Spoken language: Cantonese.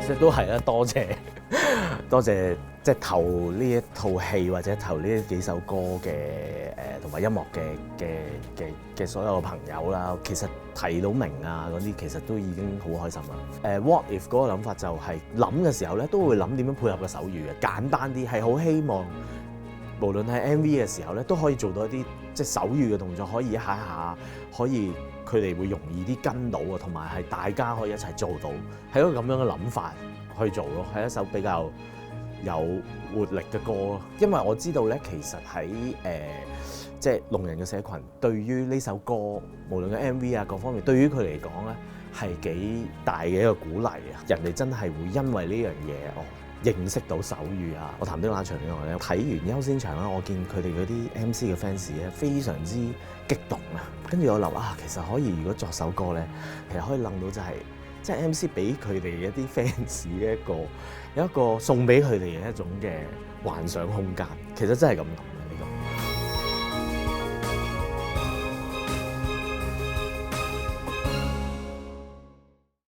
即係都係啦，多謝多謝即係投呢一套戲或者投呢幾首歌嘅同埋音樂嘅所有朋友啦。其實提到名啊嗰啲，其實都已經好開心啦。What if 嗰個諗法就係諗嘅時候咧，都會諗點樣配合個手語嘅，簡單啲，係好希望無論係 MV 嘅時候咧，都可以做到一啲即係手語嘅動作，可以一下一下可以佢哋會容易啲跟到啊，同埋係大家可以一齊做到，係一個咁樣嘅諗法去做咯，係一首比較有活力嘅歌咯。因為我知道咧，其實喺即係聾人嘅社群，對於呢首歌，無論嘅 MV 啊各方面，對於佢嚟講咧係幾大嘅一個鼓勵啊！人哋真係會因為呢樣嘢認識到手語啊！我談啲冷場嘅話咧，睇完優先場啦，我見佢哋嗰啲 MC 嘅 fans 咧非常之激動啊！跟住我諗啊，其實可以如果作首歌咧，其實可以諗到就係即係 MC 俾佢哋一啲 fans 嘅有一個送俾佢哋嘅一種嘅幻想空間，其實真係咁諗。